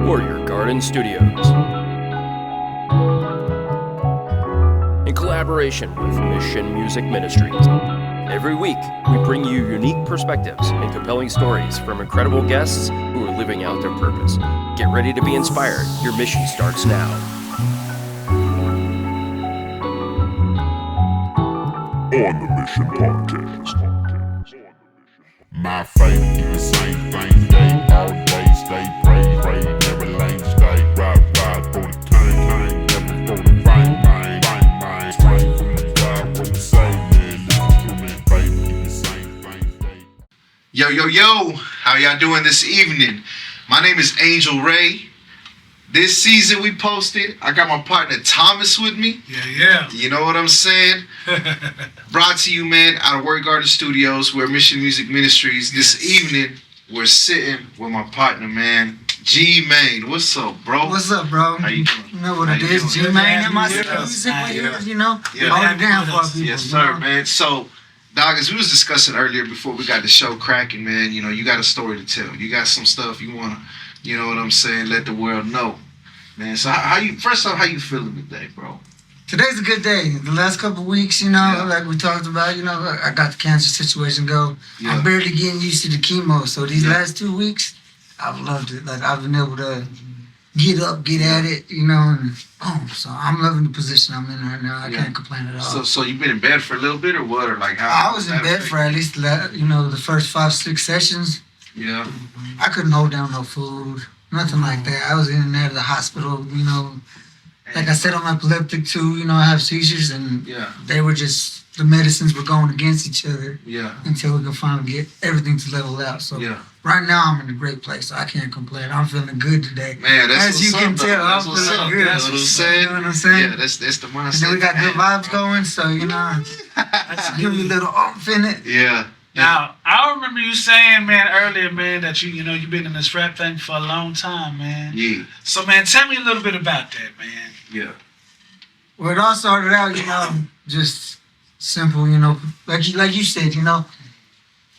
Warrior Garden Studios. In collaboration with Mission Music Ministries. Every week, we bring you unique perspectives and compelling stories from incredible guests who are living out their purpose. Get ready to be inspired. Your mission starts now. On the Mission Podcast. My faith in the same thing, day, all day, stay, pray, never lane, stay, ride, for the time, never for the fine, swing from the God, what we say, man, listen to me, faith in the same thing, day. Yo, how y'all doing this evening? My name is Angel Ray. This season we posted, I got my partner Thomas with me. Yeah. You know what I'm saying? Brought to you, man, out of Warrior Garden Studios. We're Mission Music Ministries. This evening, we're sitting with my partner, man, G-Main. What's up, bro? What's up, bro? How you doing? You know what it is, G-Main and my music, you know? Yeah. All the down for our people. Yes, you sir, know? man. So, dog, as we was discussing earlier before we got the show cracking, man, you know, you got a story to tell. You got some stuff you want to, you know what I'm saying, let the world know. Man, so how you feeling today, bro? Today's a good day. The last couple of weeks, you know, like we talked about, you know, I got the cancer situation go. Yeah. I'm barely getting used to the chemo. So these Yeah. last 2 weeks, I've loved it. Like, I've been able to get up, get at it, you know, and boom. So I'm loving the position I'm in right now. I can't complain at all. So you been in bed for a little bit or what? Or like how? I was in bed for at least, the first 5-6 sessions. Yeah. I couldn't hold down no food, nothing like that. I was in and out of the hospital, you know. Like I said, I'm epileptic too, you know, I have seizures, and they were just, the medicines were going against each other until we could finally get everything to level out. So right now I'm in a great place, so I can't complain. I'm feeling good today. Man, that's as you can tell, I'm feeling good. That's what I'm saying. You know what I'm saying? Yeah, that's the mindset. And then we got good vibes going, so, you know, give me a little oomph in it. Yeah. Now, I remember you saying, man, earlier, man, that you've been in this rap thing for a long time, man. Yeah. So, man, tell me a little bit about that, man. Yeah. Well, it all started out, you know, just simple, you know, like you said, you know,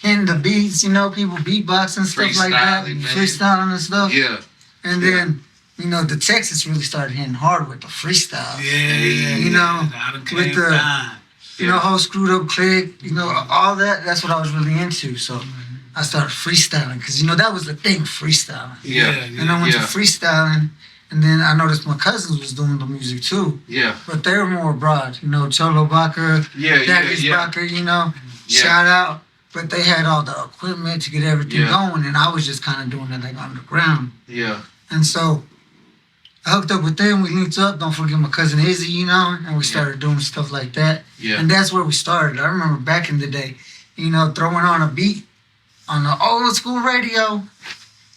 hitting the beats, you know, people beatboxing, stuff like that, Freestyling, man. freestyling and stuff. Yeah. And then, you know, the Texas really started hitting hard with the freestyle. Yeah. You know, with the, you know, whole screwed up click, you know, all that, that's what I was really into. So I started freestyling because, you know, that was the thing, freestyling. Yeah. And I went to freestyling, and then I noticed my cousins was doing the music too. Yeah. But they were more broad, you know, Cholo Baca, Daggies Baca, you know, shout out. But they had all the equipment to get everything going, and I was just kind of doing it like underground. Yeah. And so I hooked up with them, we linked up, don't forget my cousin Izzy, you know, and we started doing stuff like that. Yeah. And that's where we started. I remember back in the day, you know, throwing on a beat on the old school radio,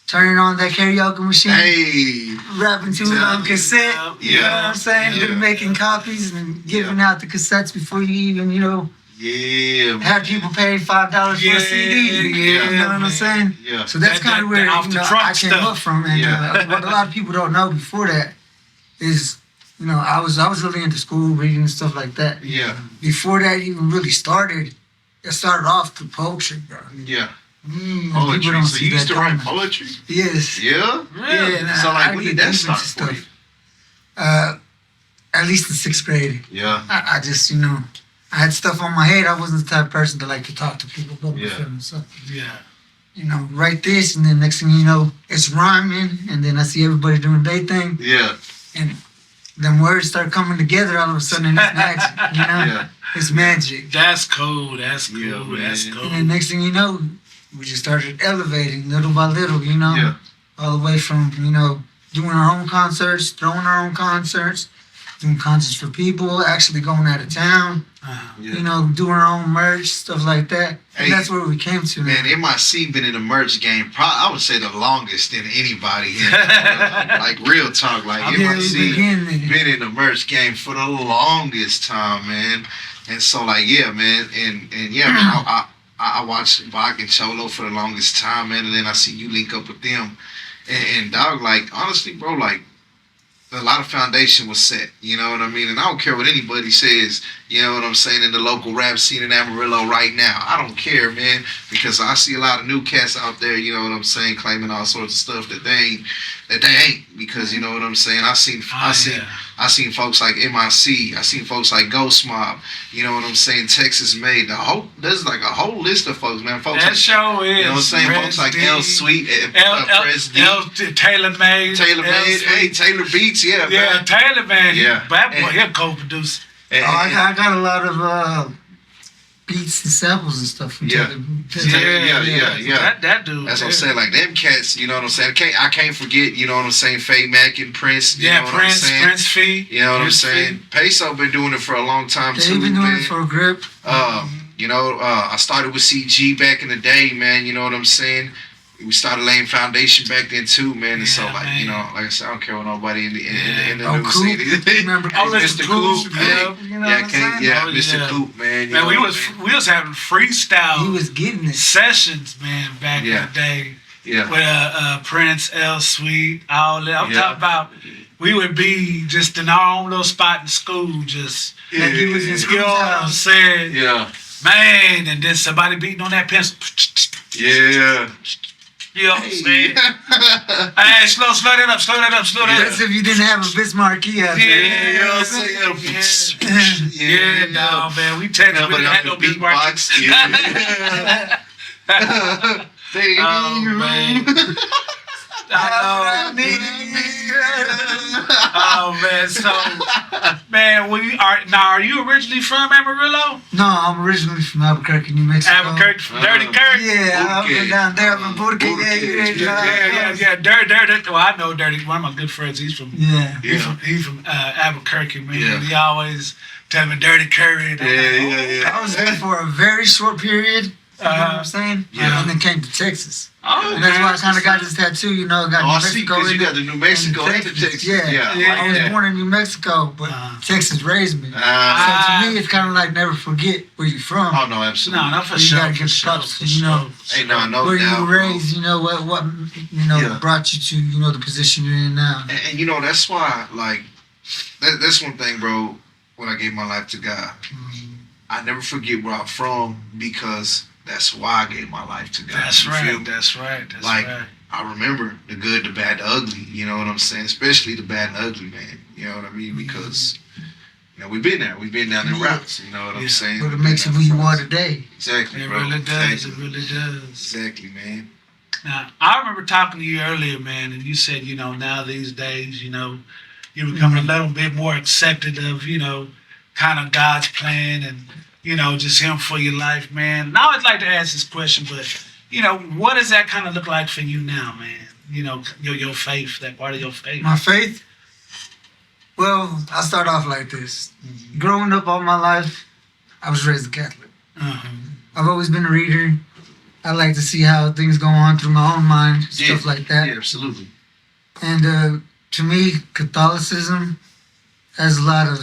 turning on that karaoke machine, rapping to it on cassette, you know what I'm saying? Yeah. Making copies and giving out the cassettes before you even, you know, have people pay $5 for a CD. You know what I'm saying? Yeah. So that's kind of where off the I came stuff. up from. And what a lot of people don't know before that is, you know, I was really into school, reading and stuff like that. Yeah. Before that even really started, it started off through poetry, bro. Yeah. People Poetry. don't So see you used that to write coming. poetry? Yes. Yeah? Yeah. And So like I when get did that deep start into for you? stuff. At least in 6th grade. Yeah. I just, you know, I had stuff on my head. I wasn't the type of person to like to talk to people about my feelings. So, you know, write this, and then next thing you know, it's rhyming, and then I see everybody doing their thing. Yeah. And then words start coming together all of a sudden, and it's magic, you know? Yeah. It's magic. That's cool. That's cool. Yeah, That's man. cool. And then next thing you know, we just started elevating little by little, you know? Yeah. All the way from, you know, doing our own concerts, throwing our own concerts, doing concerts for people, actually going out of town, you know, doing our own merch, stuff like that. And that's where we came to, Man, man. MIC been in the merch game, I would say the longest than anybody. Like real talk, like MIC been in the merch game for the longest time, man. And so like, yeah, man, and yeah, man, I watched Bach and Cholo for the longest time, man, and then I see you link up with them. And dog, like, honestly, bro, like, a lot of foundation was set, you know what I mean? And I don't care what anybody says, you know what I'm saying, in the local rap scene in Amarillo right now. I don't care, man, because I see a lot of new cats out there, you know what I'm saying, claiming all sorts of stuff that they ain't, because you know what I'm saying. I seen folks like MIC, I seen folks like Ghost Mob, you know what I'm saying, Texas Made. There's like a whole list of folks, man. Folks that like, show is, you know what I'm saying, folks like L Sweet, Press D, Taylor Made, hey, Taylor Beats, yeah, yeah, Taylor man, Yeah. bad boy, he a co-producer. I got a lot of beats and samples and stuff from Yeah. Taylor. That dude. That's what I'm saying. Like them cats, you know what I'm saying. I can't forget, you know what I'm saying. Fade Mac and Prince. You know what I'm saying? Prince Fee. You know what I'm saying. Peso been doing it for a long time too. They've been doing it for a grip. You know, I started with CG back in the day, man. You know what I'm saying. We started laying foundation back then too, man. And so, like, man. you know, like I said, I don't care what nobody in the Oh, new Coop. city. Remember Mr. Coop, man. You know what I'm saying? Mr. Coop, man. Man, we was having freestyle. He was getting it. Sessions, man, back in the day. Yeah. With Prince, L Sweet, all that. I'm talking about. We would be just in our own little spot in school, just Like he was in you school know what I'm saying? Yeah. Man, and then somebody beating on that pencil. Yeah. You know what I'm saying? Hey, slow that up. That's if you didn't have a Bismarck out there. Yeah, you know what I'm saying? Yeah, no, man. We technically Nobody had on no the Bismarck. beatbox. Yeah. Oh, man. I know. Oh, man. So, man, are you originally from Amarillo? No, I'm originally from Albuquerque, New Mexico. Albuquerque, from Dirty Kirk? Yeah, I've been down there from Albuquerque. Yeah. Dirty. Well, I know Dirty. One of my good friends, he's from he's from Albuquerque, man. Yeah. He always tell me Dirty Curry. I was there for a very short period. You know what I'm saying? Yeah. And then came to Texas. Oh, And that's why I kind of got this tattoo, you know, got Oh, New I see, Mexico because in you it. got the New Mexico and and the Texas. Yeah. I was born in New Mexico, but Texas raised me. So to me, it's kind of like never forget where you're from. Oh, no, absolutely. No, for You sure. gotta get the props, you know. Hey, no where doubt, you were raised, you know, what you know, Yeah. brought you to, you know, the position you're in now. And you know, that's why, like, that's one thing, bro, when I gave my life to God. I never forget where I'm from, because that's why I gave my life to God. That's You right. feel me? That's right. Like, I remember the good, the bad, the ugly. You know what I'm saying? Especially the bad and ugly, man. You know what I mean? Because, you know, we've been there. We've been down the routes. You know what I'm saying? But it makes you who you are today. Exactly, It bro. really does. Exactly. It really does. Exactly, man. Now, I remember talking to you earlier, man, and you said, you know, now these days, you know, you're becoming a little bit more accepted of, you know, kind of God's plan and, you know, just Him for your life, man. And I always like to ask this question, but, you know, what does that kind of look like for you now, man? You know, your faith, that part of your faith. My faith? Well, I'll start off like this. Growing up all my life, I was raised a Catholic. I've always been a reader. I like to see how things go on through my own mind, stuff like that. Yeah, absolutely. And to me, Catholicism has a lot of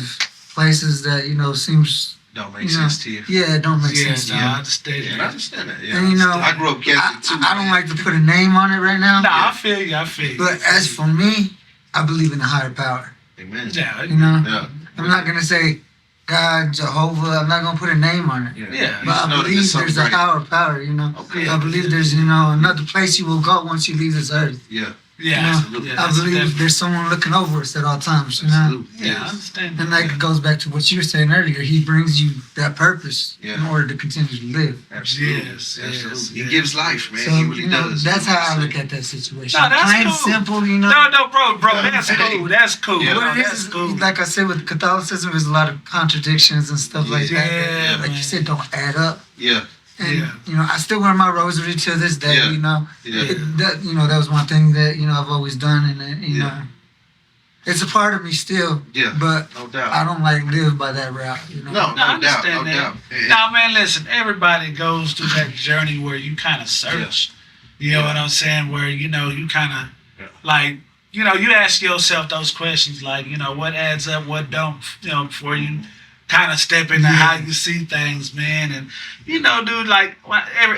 places that, you know, seems... Don't make sense to you. Yeah, it don't make sense to I you. understand. Yeah, I understand that. Yeah, And, you know, I grew up Catholic too. I don't like to put a name on it right now. Nah, I feel you. But as for me, I believe in a higher power. Amen. Yeah. You know? Yeah. I'm not going to say God, Jehovah. I'm not going to put a name on it. Yeah. But I believe there's a higher power, you know. Okay. I believe there's, you know, another place you will go once you leave this earth. Yeah. Yeah. You know, absolutely. Yeah, I that's believe definitely- there's someone looking over us at all times, you know. Absolutely. Yeah, I Yes. understand. And like it goes back to what you were saying earlier. He brings you that purpose in Yeah. order to continue to live. Absolutely. Yes, Absolutely. yes, He yes. gives life, man. So, He really you know, does. that's You know how I what I'm look at that situation. No, that's Plain cool. simple, you know. No, bro, that's cool. That's cool. Yeah. No, What it that's is, cool. like I said, with Catholicism, there's a lot of contradictions and stuff like Yeah, that. Like man. you said, don't add up. Yeah. And Yeah. you know, I still wear my rosary to this day. Yeah. You know, Yeah. that you know that was one thing that you know I've always done, and you Yeah. know, it's a part of me still. Yeah. But No doubt. I don't like live by that route. You know. No, I no doubt. understand No that. doubt. And- Now, man, listen. Everybody goes through that journey where you kind of search. You know what I'm saying? Where you know you kind of like you know you ask yourself those questions like you know what adds up, what don't. You know before you kind of step into how you see things, man. And you know, dude, like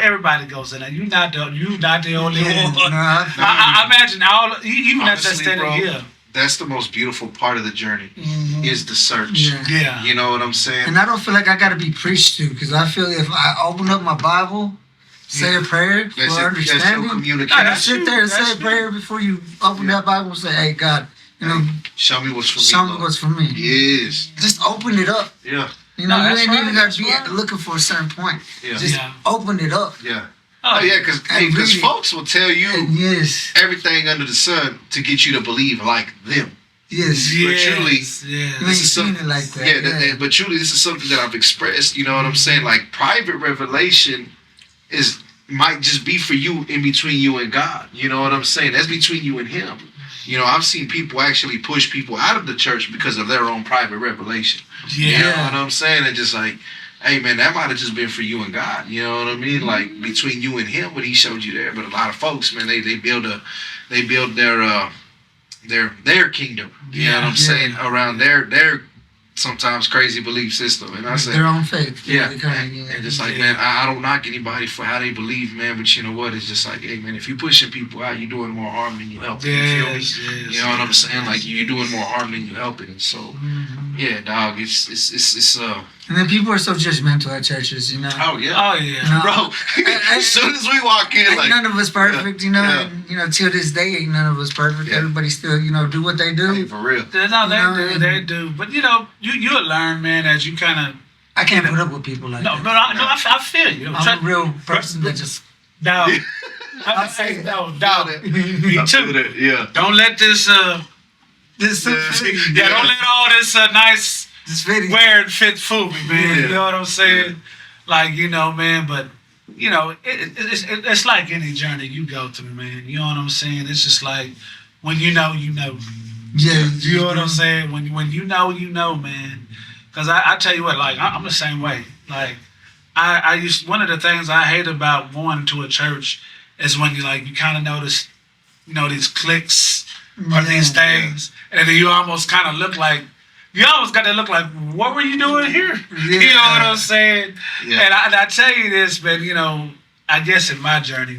everybody goes in there. You're not the only Yeah, one. no, I feel I imagine even at that Honestly, standing bro, here. that's the most beautiful part of the journey is the search. Yeah. You know what I'm saying? And I don't feel like I gotta be preached to, because I feel if I open up my Bible, say a prayer for understanding, and sit there and say a prayer before you open that Bible and say, "Hey God, you know, show me what's for me." Show me what's for me. Yes. Just open it up. Yeah. You know, you ain't even gotta be looking for a certain point. Yeah. Just open it up. Yeah. Oh yeah, because folks will tell you everything under the sun to get you to believe like them. Yes. But truly, you ain't seen it like that. But truly, this is something that I've expressed. You know what I'm saying? Like private revelation might just be for you, in between you and God. You know what I'm saying? That's between you and Him. You know, I've seen people actually push people out of the church because of their own private revelation. Yeah. You know what I'm saying? And just like, hey man, that might have just been for you and God. You know what I mean? Like between you and Him when He showed you there. But a lot of folks, man, they build their kingdom. You know what I'm saying? Around their sometimes crazy belief system. And I said their own faith. Yeah. And just like, man, I don't knock anybody for how they believe, man, but you know what? It's just like, hey man, if you're pushing people out, you're doing more harm than you helping. You feel me? You know what I'm saying? Like you're doing more harm than you helping. And so yeah, dog, it's and then people are so judgmental at churches, you know. Oh yeah. Oh yeah. You know, bro. As soon as we walk in, like none of us perfect, you know. And, you know, till this day, ain't none of us perfect. Everybody still, you know, do what they do. Hey, for real. No, they do. But you know, you'll learn, man, as you kind of. I can't put up with people like that. I feel you. I'm a real person that just. Dog. I say dog. Me too. Yeah. Don't let this. Don't let all this nice. Wear and fit fool me, man. You know what I'm saying? Like, you know, man, but, you know, it's like any journey you go through, man. You know what I'm saying? It's just like, when you know, you know. Yeah. You know what I'm saying? When you know, man. Because I tell you what, like, I'm the same way. Like, one of the things I hate about going to a church is when you kind of notice, you know, these cliques or these things, and then you almost kind of look like, you almost got to look like, what were you doing here? Yeah. You know what I'm saying? Yeah. And I tell you this, man, you know, I guess in my journey,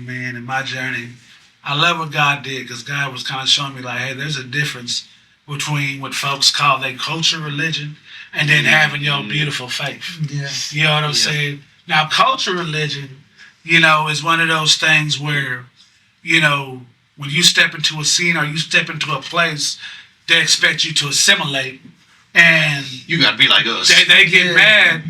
I love what God did, because God was kind of showing me like, hey, there's a difference between what folks call their culture religion and then having your beautiful faith. Yeah. You know what I'm saying? Now, culture religion, you know, is one of those things where, you know, when you step into a scene or you step into a place, they expect you to assimilate. And you gotta be like us. They get mad.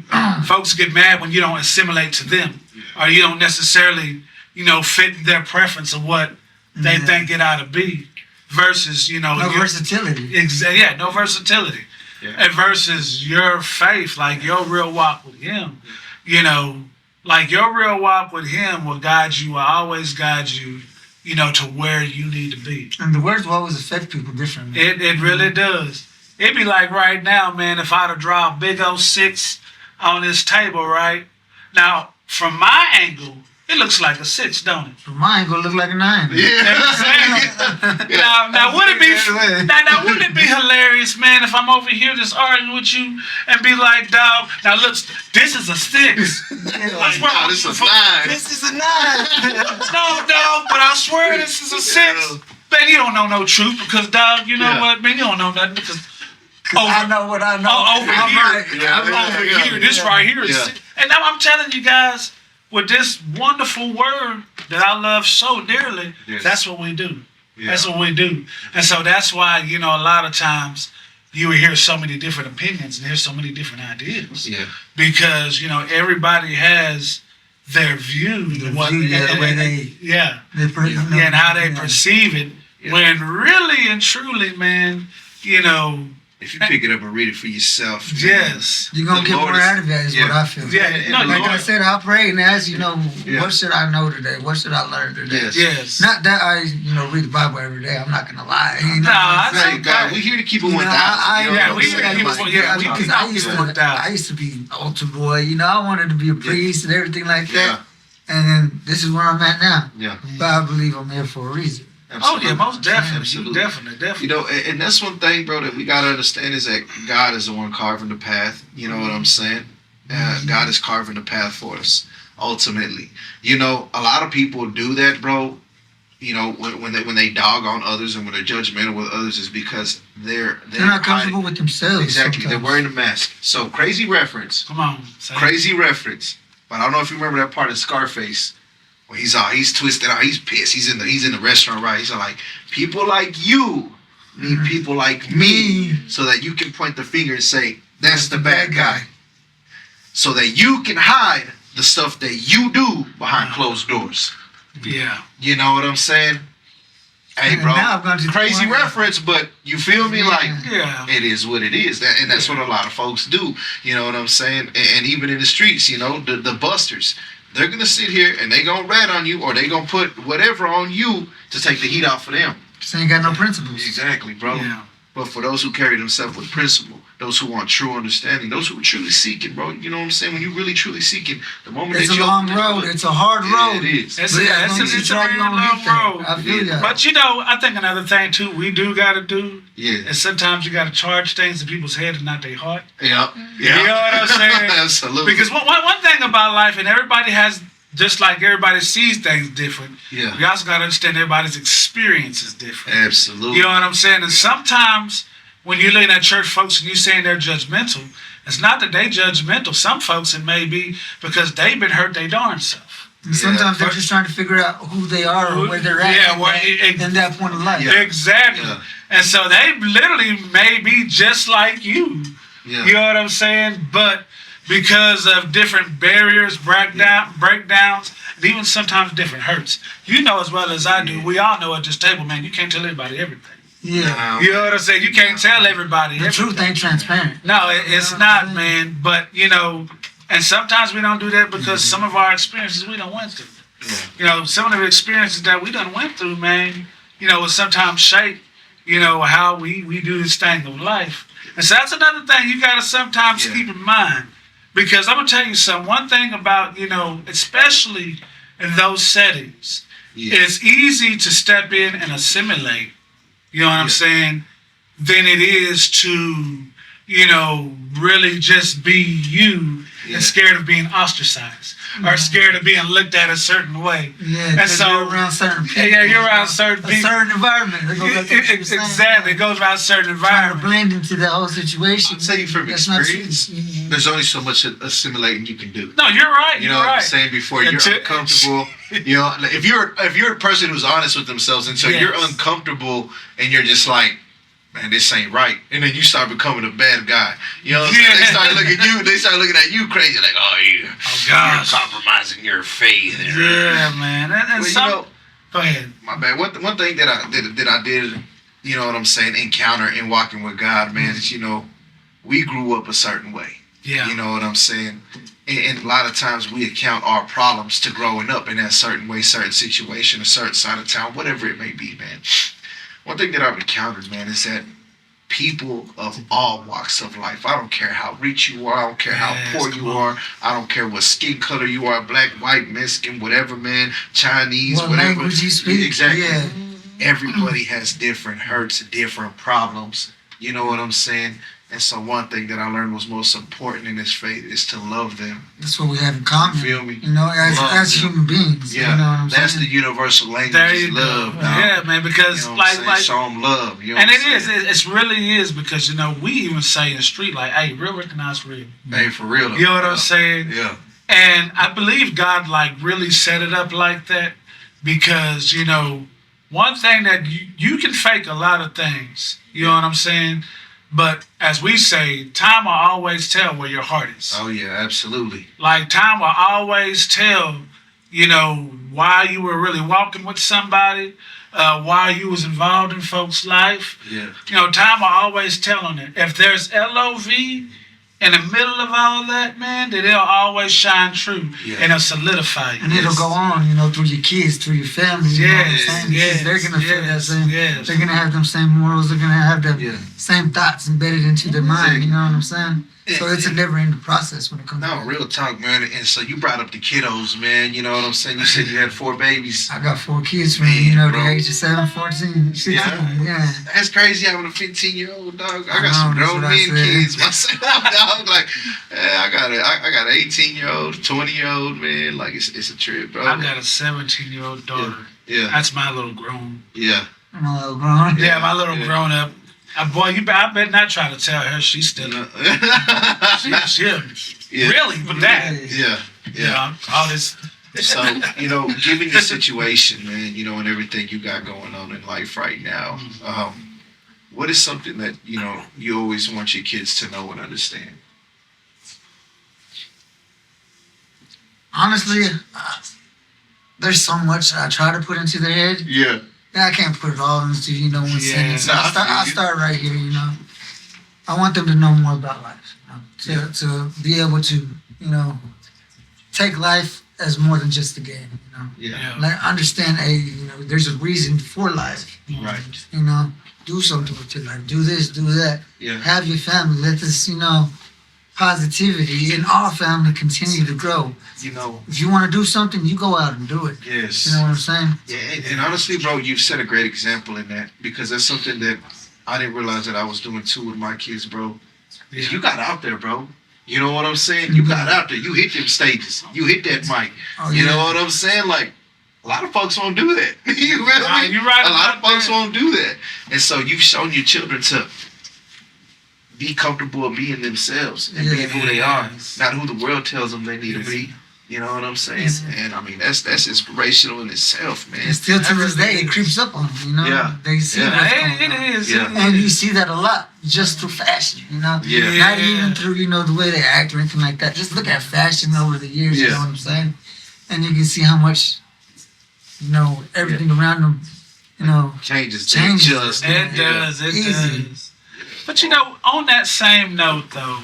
Folks get mad when you don't assimilate to them, or you don't necessarily, you know, fit their preference of what they think it ought to be. Versus, you know, no versatility. No versatility. Yeah. And versus your faith, like your real walk with Him. You know, like your real walk with Him will guide you. Will always guide you. You know, to where you need to be. And the words will always affect people differently. It really does. It'd be like right now, man, if I'd have drawn a big old 6 on this table, right? Now, from my angle, it looks like a 6, don't it? From my angle, it looks like a 9. Yeah. Now, wouldn't it be hilarious, man, if I'm over here just arguing with you and be like, dog, now look, this is a 6. Like, this is a 9. This is a 9. No, dog, but I swear this is a 6. Man, you don't know no truth, because, dog, you know what, man, you don't know nothing, because I know what I know. Over here, this right here is. And now I'm telling you guys, with this wonderful word that I love so dearly, that's what we do. Yeah. That's what we do. And so that's why, you know, a lot of times you will hear so many different opinions and hear so many different ideas. Yeah. Because, you know, everybody has their view. And how they perceive it. Yeah. When really and truly, man, you know, if you pick it up and read it for yourself, yes, you're gonna get more out of that. Is what I feel. Yeah, no, like I said, I pray and ask, you know, what should I know today? What should I learn today? Yes. Not that I, you know, read the Bible every day. I'm not gonna lie. You know, I say, God, we're here to keep it 1,000. I used to be altar boy. You know, I wanted to be a priest and everything like that. And then this is where I'm at now. Yeah. But I believe I'm here for a reason. Absolutely. Oh yeah, most definitely. Absolutely. Definitely. You know, and that's one thing, bro, that we gotta understand is that God is the one carving the path. You know what I'm saying? God is carving the path for us, ultimately. You know, a lot of people do that, bro, you know, when they dog on others and when they're judgmental with others is because they're not comfortable with themselves. Exactly, sometimes. they're wearing a mask. So crazy reference. Come on. Say Crazy reference. But I don't know if you remember that part of Scarface when he's twisted out, he's pissed. He's in the restaurant, right? He's like, people like you need people like me, so that you can point the finger and say, that's the bad guy. So that you can hide the stuff that you do behind closed doors. Yeah. You know what I'm saying? Hey, And bro, now I've gone to the crazy point- reference, but you feel me? Like, Yeah. it is what it is. And that's what a lot of folks do. You know what I'm saying? And even in the streets, you know, the busters, they're going to sit here and they going to rat on you, or they going to put whatever on you to take the heat off of them. They ain't got no principles. Exactly, bro. Yeah. But for those who carry themselves with principle, those who want true understanding, those who are truly seeking, bro, you know what I'm saying? When you're really truly seeking, the moment It's that a you long open that road. book- It's a hard road. It is. It's But a as long as you very try, you don't long get there. road. I feel Yeah. ya. But you know, I think another thing too we do got to do Yeah. is sometimes you got to charge things to people's head and not their heart. Yeah. You know what I'm saying? Absolutely. Because one thing about life, and everybody has, just like everybody sees things different, Yeah. we also got to understand everybody's experience is different. Absolutely. You know what I'm saying? And sometimes when you're looking at church folks and you're saying they're judgmental, it's not that they judgmental. Some folks, it may be because they've been hurt their darn self. And sometimes they're just trying to figure out who they are or where they're at Yeah, in that point of life. Yeah. Exactly. Yeah. And so they literally may be just like you. Yeah. You know what I'm saying? But because of different barriers, breakdowns, and even sometimes different hurts. You know as well as I do, we all know at this table, man, you can't tell everybody everything. Yeah. You know what I'm saying? You can't tell everybody The everything. truth ain't transparent. No, it's You know what not, I'm saying? man. But, you know, and sometimes we don't do that because some of our experiences we don't went through. You know, some of the experiences that we done went through, man, you know, will sometimes shape, you know, how we do this thing of life. And so that's another thing you got to sometimes keep in mind. Because I'm going to tell you something. One thing about, you know, especially in those settings, it's easy to step in and assimilate, you know what I'm saying, than it is to, you know, really just be you and scared of being ostracized or scared of being looked at a certain way. Yeah, And 'cause so you're around certain people. Yeah, you're around certain a people. certain environment. It goes back to what you were saying, Exactly. It goes around certain Trying to environment. blend into the whole situation. I'll tell you from That's not experience, true. there's only so much assimilating you can do. No, you're right. You know You're what I'm right. saying? Before you're Until- uncomfortable, you know, if you're a person who's honest with themselves, and so you're Yes. uncomfortable, and you're just like, man, this ain't right, and then you start becoming a bad guy. You know what I'm saying? They start looking at you. They start looking at you crazy, like, oh, you're gosh. compromising your faith. Yeah, man. And Well, you some, know, go ahead. my bad. One thing that I did, you know what I'm saying, encounter in walking with God, man, is, you know, we grew up a certain way. Yeah. You know what I'm saying? And a lot of times we account our problems to growing up in that certain way, certain situation, a certain side of town, whatever it may be, man. One thing that I've encountered, man, is that people of all walks of life, I don't care how rich you are, I don't care how poor you are, I don't care what skin color you are, black, white, Mexican, whatever, man, Chinese, What whatever. language you speak. Exactly. Yeah. Everybody has different hurts, different problems. You know what I'm saying? And so one thing that I learned was most important in this faith is to love them. That's what we have in common. You feel me? You know, Love as them. human beings. Yeah, You know what I'm that's saying? the universal language There is you love, go. dog. Yeah, man, because You know what I'm saying? like Show them love. You know and what it I'm is. saying? It really is because, you know, we even say in the street, like, hey, real recognize real. Hey, for real. You know what I'm saying? Yeah. And I believe God, like, really set it up like that because, you know, one thing that you can fake a lot of things. You know what I'm saying? But as we say, time will always tell where your heart is. Oh, yeah, absolutely. Like, time will always tell, you know, why you were really walking with somebody, why you was involved in folks' life. Yeah. You know, time will always tell on it. If there's LOV in the middle of all that, man, then it'll always shine true and it'll solidify you. And it'll go on, you know, through your kids, through your family. You know what I'm Yes, saying? yes, Because they're gonna feel that yes, same. yes. They're gonna have them same morals. They're gonna have the same thoughts embedded into their mind. You know what I'm saying? So it's a never-ending process when it comes. No, to that. real talk, man. And so you brought up the kiddos, man. You know what I'm saying? You said you had 4 babies. I got 4 kids from, Man, you know, bro. the age of 7, 14, 16. Yeah. That's crazy having a 15-year-old dog. I got I some know, that's grown what I men said. kids myself, dog. Like, I got an 18-year-old, 20-year-old, man. Like, it's a trip, bro. I got a 17-year-old daughter. Yeah. That's my little grown. Yeah. I'm a little grown. Yeah, my little grown up. Boy, I better not try to tell her she's still. She really, but that. Yeah. Yeah. All this. So, given your situation, man, and everything you got going on in life right now, what is something that, you always want your kids to know and understand? Honestly, there's so much I try to put into their head. Yeah. I can't put it all into, one sentence. I'll start right here, I want them to know more about life, to be able to, take life as more than just a game, Yeah. Like understand, there's a reason for life. Right. Do something with your life. Do this, do that. Yeah. Have your family. Let this, positivity in our family continue to grow. If you want to do something, you go out and do it. Yes. You know what I'm saying? Yeah, and honestly, bro, you've set a great example in that, because that's something that I didn't realize that I was doing too with my kids, bro. Yeah. You got out there, bro. You know what I'm saying? You got out there. You hit them stages. You hit that mic. Oh, You know what I'm saying? Like, a lot of folks won't do that. You feel me? You're right A lot of about folks that. won't do that. And so you've shown your children to be comfortable being themselves and being who they are, not who the world tells them they need to be. You know what I'm saying? And I mean, that's inspirational in itself, man. And still to this day, it creeps up on them, Yeah. They see Yeah. what's going on. It is. Yeah. And you see that a lot just through fashion, Yeah. Not even through, the way they act or anything like that. Just look at fashion over the years, you Yeah. know what I'm saying? And you can see how much, everything around them, Changes. Changes. Just, It does. It Easy. does. But on that same note, though,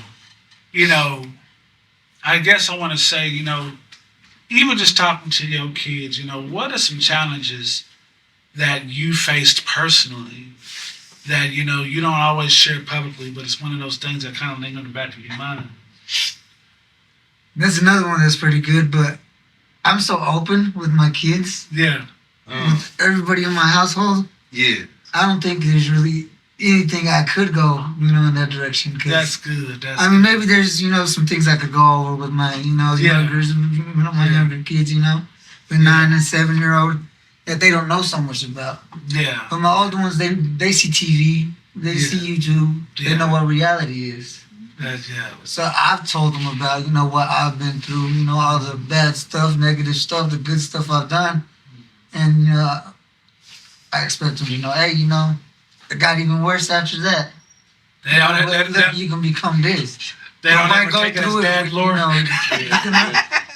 I guess I want to say, even just talking to your kids, what are some challenges that you faced personally that, you don't always share publicly, but it's one of those things that kind of linger in the back of your mind? That's another one that's pretty good, but I'm so open with my kids, Yeah. with everybody in my household. Yeah. I don't think there's really anything I could go, in that direction. 'Cause That's good. I mean, maybe there's, some things I could go over with my, my younger kids, the 9 and 7-year-old that they don't know so much about. Yeah. But my older ones, they see TV, they see YouTube, they know what reality is. So I've told them about, what I've been through, all the bad stuff, negative stuff, the good stuff I've done. And, I expect them to know, hey, it got even worse after that. You can become this. They don't ever take it as bad, Lord.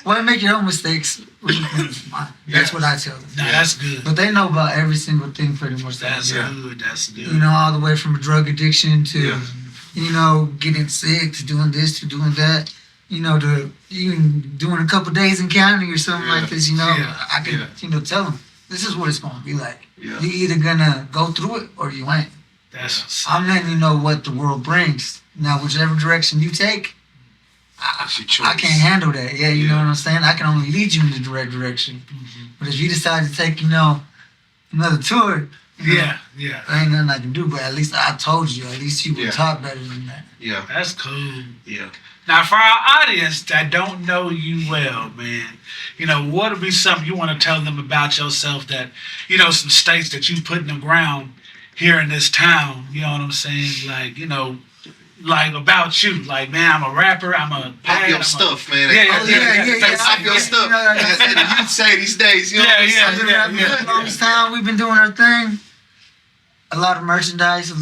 Well, make your own mistakes. That's what I tell them. No, that's good. But they know about every single thing pretty much. That's good. That's good. All the way from drug addiction to, getting sick, to doing this, to doing that. To even doing a couple days in county or something like this. I can, tell them this is what it's gonna be like. Yeah. You're either gonna go through it or you ain't. I'm letting you know what the world brings. Now, whichever direction you take, That's your choice. I can't handle that. Yeah, you know what I'm saying? I can only lead you in the right direction. But if you decide to take, another tour, Yeah. there ain't nothing I can do. But at least I told you. At least you were taught better than that. Yeah. That's cool. Yeah. Now, for our audience that don't know you well, man, what would be something you want to tell them about yourself that, some states that you put in the ground here in this town, you know what I'm saying? Like about you. Like, man, I'm a rapper, I'm a Pop your stuff, man. Yeah. Pop your stuff. As you say these days, you know what I'm saying? For the longest time, we've been doing our thing. A lot of merchandise,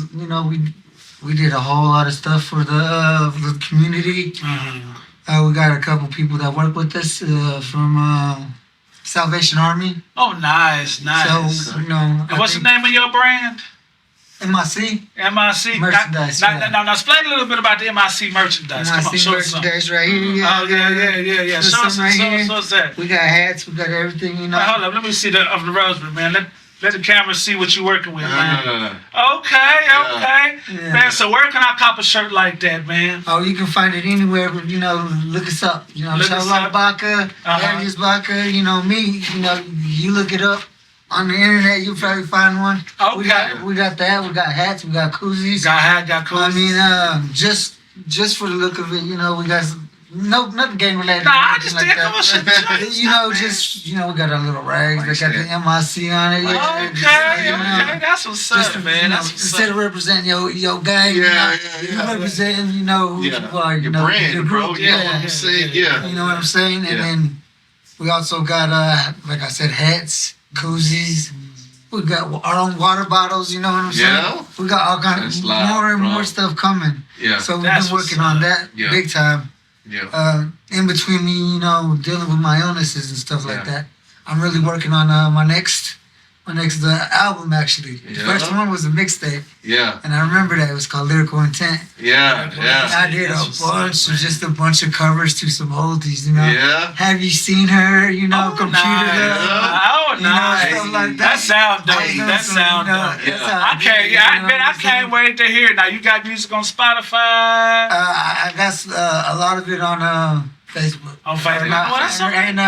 we did a whole lot of stuff for the community. We got a couple people that work with us from Salvation Army. Oh, nice. So, And what's the name of your brand? MIC. MIC. Merchandise, Now, explain a little bit about the MIC merchandise. Come on, MIC show us something. merchandise right here. Oh, yeah. There's Show us some right here. what's that. We got hats, we got everything, Wait, hold up. Let me see of the Rosewood, man. Let the camera see what you're working with, man. No. Okay. Yeah. Man, so where can I cop a shirt like that, man? Oh, you can find it anywhere, but look us up. Look us Chala up. Baca, Arius Baca, me, you look it up on the internet, you'll probably find one. Okay. We got that, we got hats, we got koozies. Got hat, got cool. I mean, just for the look of it, we No, nothing gang related. Nah, I nothing just like think that. I'm shit. You know, just we got our little rags. They got the MIC on it. Yeah, Okay, that's what's just up, man. That's what's instead of up. representing your gang, you representing, who you are, your know, brand, your bro. group. You know what I'm saying? Yeah. You know what I'm saying? And then we also got, like I said, hats, koozies. We got our own water bottles. You know what I'm saying? We got all kinds of more and more stuff coming. Yeah. So we've been working on that big time. Yeah. In between me, dealing with my illnesses and stuff like that, I'm really working on my next album actually. The first one was a mixtape. Yeah. And I remember that it was called Lyrical Intent. Yeah. And I did a bunch of covers to some oldies, Yeah. Have you seen her? Computer Love. Oh, nice. Stuff like That sound dope. That sound dope. I can't wait to hear it. Now you got music on Spotify. I got a lot of it on Facebook. On Facebook. That's all right. And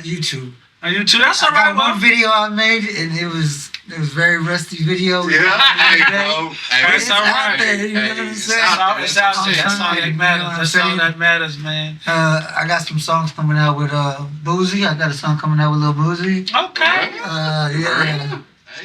YouTube. On YouTube. That's all I right. got one video I made, and it was very rusty video. Yeah. Hey, bro. Hey, It's all right. There, you know what I'm saying? It's out there. That's all that matters. That's all that matters, man. I got some songs coming out with Boozy. I got a song coming out with Lil Boozy. Okay. Yeah.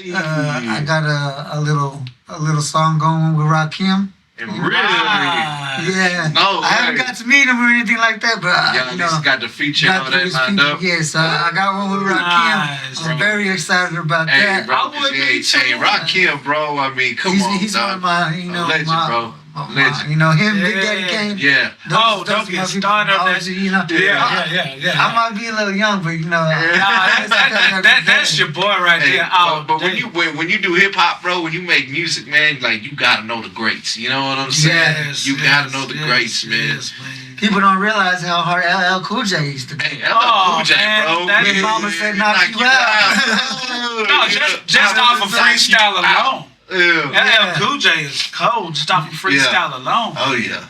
I got a little song going with Rakim. Really? Yeah. No, I haven't got to meet him or anything like that, but at least got the feature and all that lined up. Yes, I got one with Rakim. I'm very excited about that. Bro, hey, Rakim, bro. I mean, come on, he's dog. one of my, legend, bro. Legend. Him, Big Daddy Kane. Yeah. Don't get started on that. Yeah. I might be a little young, but that's your boy right there. But when you do hip hop, bro, when you make music, man, like you gotta know the greats. You know what I'm saying? You gotta know the greats, man. People don't realize how hard LL Cool J used to be. Hey, LL Cool J, bro. That mama said knock you out. No, just off of freestyle alone. Yeah. LL Cool J is cold just off of freestyle alone. Oh yeah.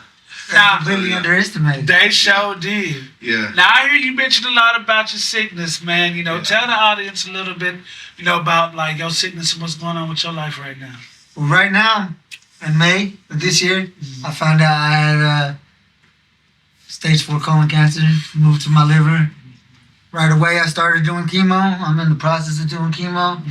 Now, completely underestimated. They sure did. Yeah. Now I hear you mention a lot about your sickness, man. Tell the audience a little bit, about like your sickness and what's going on with your life right now. Well, right now, in May of this year, I found out I had stage 4 colon cancer, moved to my liver. Right away, I started doing chemo. I'm in the process of doing chemo.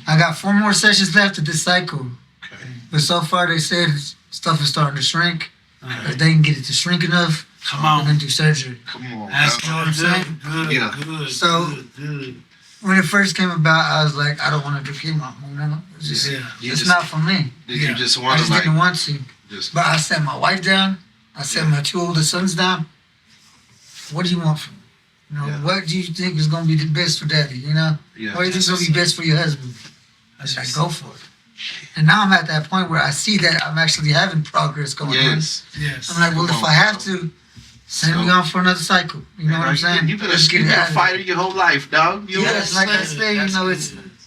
I got 4 more sessions left of this cycle. Okay. But so far, they said stuff is starting to shrink. If they can get it to shrink enough, Come on. they're going to do surgery. Come on. That's good. Yeah. Good. So, when it first came about, I was like, I don't want to do chemo. It's just, it's not for me. Did you just I want just to didn't want to. Just, But I sat my wife down. I sat my 2 older sons down. What do you want from me? What do you think is going to be the best for daddy? Yeah. What do you think is going to be best for your husband? I said, go for it. And now I'm at that point where I see that I'm actually having progress going on. Yes. I'm like, well, if I have to, send me on for another cycle. You know what I'm saying? You've been a fighter your whole life, dog. Yes, like I say,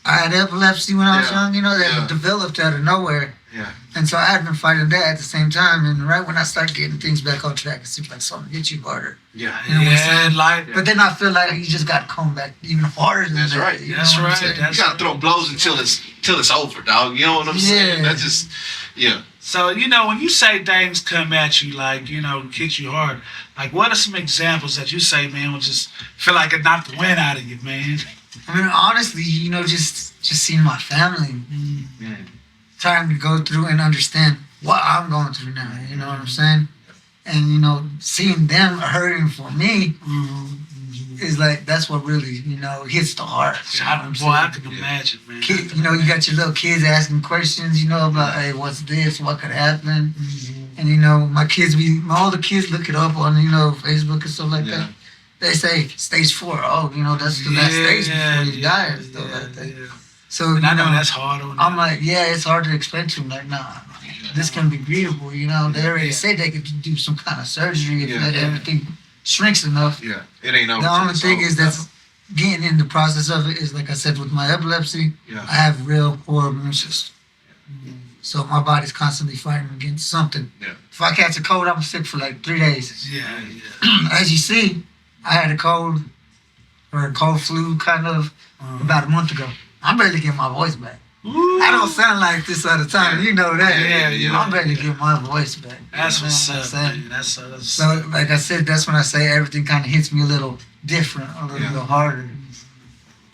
I had epilepsy when I was young, that developed out of nowhere. Yeah. And so I had been fighting that at the same time. And right when I started getting things back on track, it seemed like something hit you harder. Yeah. You know what I'm saying? Like, but then I feel like you just got to come back even harder than That's that. right. You That's know what I'm right. saying? You gotta throw blows until it's over, dog. You know what I'm saying? Yeah. That's just, So, when you say things come at you, like, hit you hard, like, what are some examples that you say, man, will just feel like it knocked the wind out of you, man? I mean, honestly, just seeing my family, trying to go through and understand what I'm going through now. You know what I'm saying? And, seeing them hurting for me is like, that's what really, hits the heart. I can imagine, man. You got your little kids asking questions, about, hey, what's this? What could happen? And, my older kids look it up on, Facebook and stuff like that. They say stage 4. Oh, that's the last stage before you die and stuff like that. Yeah. So, And I know that's hard on I'm like, it's hard to explain to them. Like, nah, this can be treatable. They already said they could do some kind of surgery if everything shrinks enough. Yeah. It ain't over. The only thing is that's getting in the process of it is, like I said, with my epilepsy, I have real poor immune system. So my body's constantly fighting against something. Yeah. If I catch a cold, I'm sick for like 3 days. Yeah. As you see, I had a cold or a cold flu kind of about a month ago. I'm barely getting my voice back. Ooh. I don't sound like this all the time. You know that. Yeah. I'm ready to get my voice back. That's You know what's what I'm up, saying? man. That's So, like I said, that's when I say everything kind of hits me a little different, a little harder.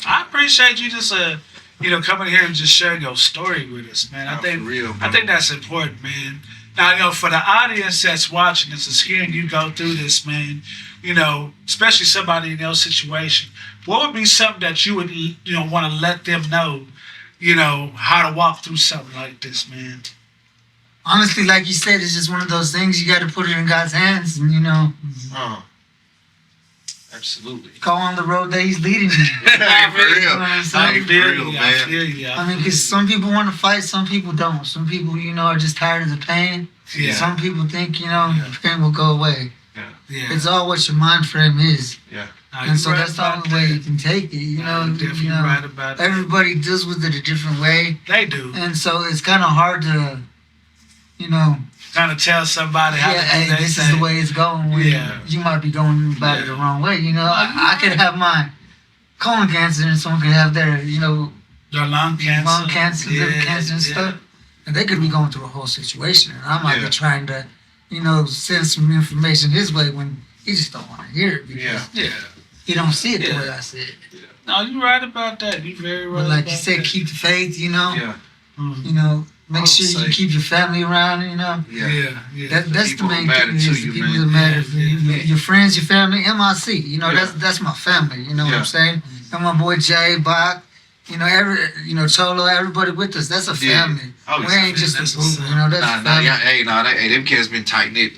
I appreciate you just coming here and just sharing your story with us, man. I think that's important, man. Now, for the audience that's watching this, is hearing you go through this, man, especially somebody in your situation, what would be something that you would, want to let them know, how to walk through something like this, man? Honestly, like you said, it's just one of those things. You got to put it in God's hands, and Absolutely. go on the road that He's leading you. Hey, for real. You know what I'm saying? Hey, for real, man. I feel you. I mean, because some people want to fight, some people don't. Some people, are just tired of the pain. Yeah. Some people think, the pain will go away. Yeah. It's all what your mind frame is. Yeah. And so that's the only way you can take it. You're definitely right about that. Everybody deals with it a different way. They do. And so it's kind of hard to, Kind of tell somebody how to do hey, that this thing. is the way it's going. When you might be going about it the wrong way. I could have my colon cancer and someone could have their, Their lung cancer. liver cancer and stuff. And they could be going through a whole situation. And I might be trying to, send some information his way when he just don't want to hear it because he don't see it the way I see it. No, you're right about that. You're very right. But like about you said, that. keep the faith, Mhm. Make sure you keep your family around, Yeah. That's the main matter thing is to the you, people man. that matter. Yeah. Your friends, your family, MIC, that's my family, what Yeah. I'm saying? And my boy Jay, Bach, Cholo, everybody with us, that's a family. Oh, We ain't just a that's group, what's up. that's family. Them cats been tight knit.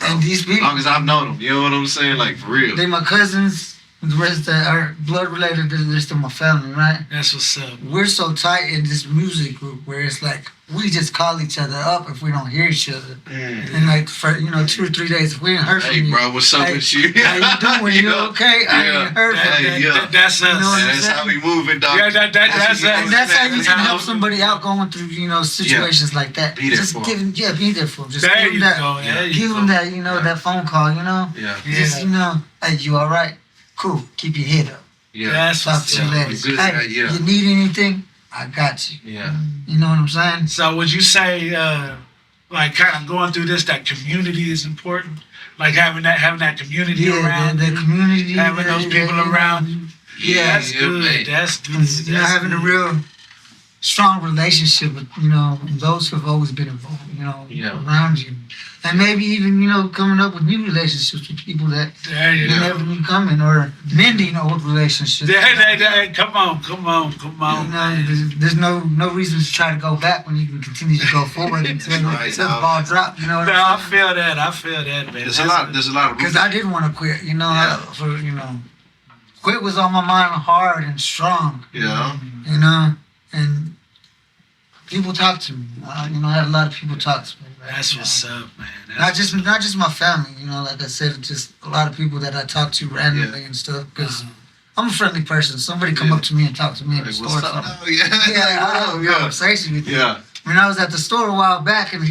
And these As people, long as I've known them, you know what I'm saying? Like, for real. they my cousins, the rest that are blood related, they're still my family, right? That's what's up. We're so tight in this music group where it's like we just call each other up if we don't hear each other. And like for 2 or 3 days, if we ain't heard from Hey, you, bro, what's up hey, with you? how you doing? You okay? I ain't heard from you. That's us. You know what I'm That's how we moving, dog. Yeah, that's us. And that's how you That's can how help we somebody out going through situations like that. Be there Just for 'em. give him, be there for him. Just There give you him that, go. There you give go. him that, that phone call. Yeah. Just hey, you all right? Cool. Keep your head up. Yeah. That's Talk what's to you up. later. Good, Hey, yeah. you need anything? I got you. Yeah. You know what I'm saying? So would you say, like, kind of going through this, that community is important? Like having that community Yeah, around the you, community. having those people around you. Yeah, That's Yeah, good. man. That's good. having a real strong relationship with, those who have always been involved, around you. And maybe even, coming up with new relationships with people that There you go. never knew coming or mending old relationships. Come on. There's no reason to try to go back when you can continue to go forward until Right, the ball drops. You know what No, I'm I saying? feel that, man. There's a lot of Because I didn't want to quit. Quit was on my mind hard and strong. Yeah. And people talk to me. I had a lot of people talk to me. That's what's up, man. Not just my family. Like I said, just a lot of people that I talk to randomly and stuff. Because I'm a friendly person. Somebody come up to me and talk to me in the Like, store. what's up? something. Oh, yeah. Yeah, I have a conversation with you. Yeah. When I was at the store a while back, and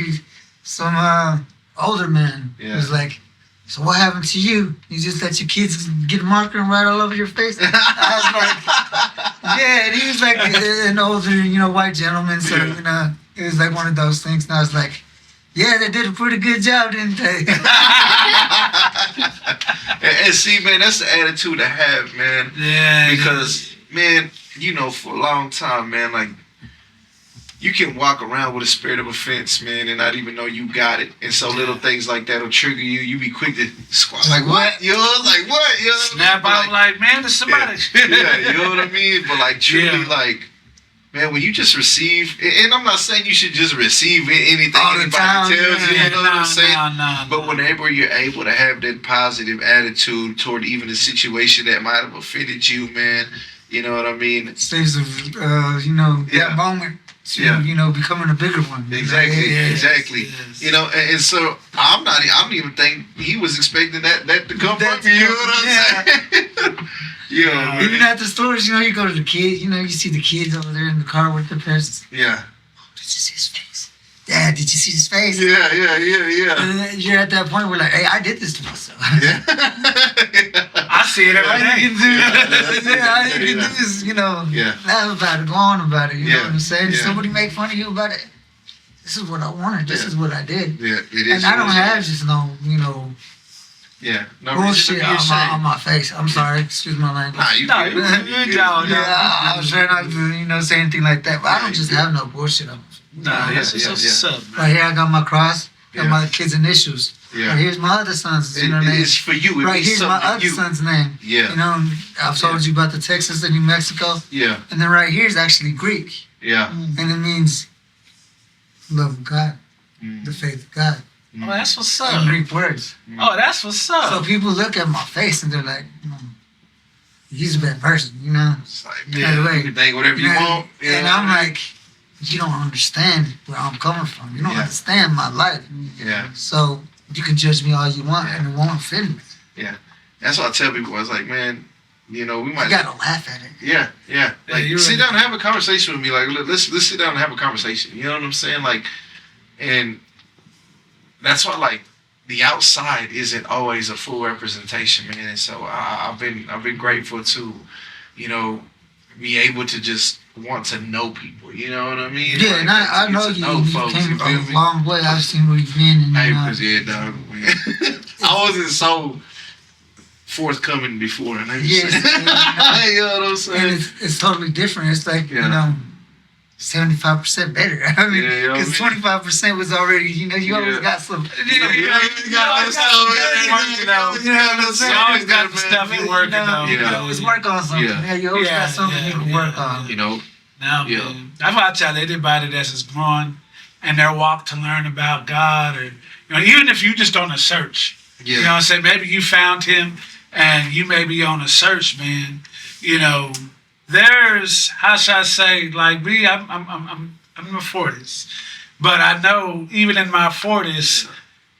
some older man was like, "So what happened to you? You just let your kids get marker and write all over your face?" I was like, "Yeah." And he was like an older, white gentleman. So it was like one of those things. And I was like, "Yeah, they did a pretty good job, didn't they?" And see, man, that's the attitude to have, man. Yeah. Because, man, for a long time, man, like, you can walk around with a spirit of offense, man, and not even know you got it. And so little things like that will trigger you. You be quick to squat. Like, what? You know, like, what? You know what I mean? Snap out like, man, there's somebody. Yeah, you know what I mean? But, like, truly, like, man, when you just receive, and I'm not saying you should just receive anything All the anybody time, tells you, you know what I'm saying? No. But whenever you're able to have that positive attitude toward even a situation that might have offended you, man, you know what I mean? Saves that moment to becoming a bigger one. Exactly, exactly. Yes. And so I don't even think he was expecting that to come That from you. You know what I'm saying? Even at the stores, you go to the kids, you see the kids over there in the car with their parents. Yeah. Did you see his face? Dad, did you see his face? Yeah. And then you're at that point where like, hey, I did this to myself. Yeah. I see it every All day. you can do, all you can do is, laugh about it, go on about it. You know what I'm saying? Yeah. Somebody make fun of you about it. This is what I wanted. This is what I did. Yeah, it is. And I don't have just no, no bullshit reason to be on my face. I'm sorry. Excuse my language. Nah, you No, good. you don't. I was trying not to, say anything like that. But I don't just have no bullshit on me. Nah, Yeah, that's what's up, man. Right here, I got my cross. Got Yeah. my kids' initials. Yeah. Right here's my other son's name. It's for you. It Right means here's my something to other you. son's name. Yeah. I've told you about the Texas and New Mexico. Yeah. And then right here is actually Greek. Yeah. And it means love of God, the faith of God. Oh, that's what's In up. Greek words. Oh, that's what's up. So people look at my face and they're like, he's a bad person, It's like, By the way, you can think whatever you want. And I'm like, you don't understand where I'm coming from. You don't Yeah. understand my life. Yeah. So you can judge me all you want and it won't offend me. That's what I tell people. I was like, man, we might. You gotta laugh at it. Yeah. Like, you're sit right. down and have a conversation with me. Like, let's sit down and have a conversation. You know what I'm saying? Like, and that's why, like, the outside isn't always a full representation, man. And so I've been grateful to, be able to just want to know people. You know what I mean? Yeah, Like, and I get know to you know folks, came you feel a me? long way. I've seen where you've been. And, Hey, cause yeah, dog. Man. I wasn't so forthcoming before, and Yes, you know what I'm and saying? it's totally different. It's like, Yeah. 75% better. I mean, Yeah, you know what I because mean? 25% was already, you always Yeah. got some. You always got the stuff you working on. You always work on something. Yeah. Yeah, you always got something you can work on. Now, Yeah. man, that's why I tell anybody that's just growing and their walk to learn about God, or even if you just on a search, you know what I'm saying? Maybe you found Him and you may be on a search, man. There's, how should I say, like me, I'm in my 40s, but I know even in my 40s,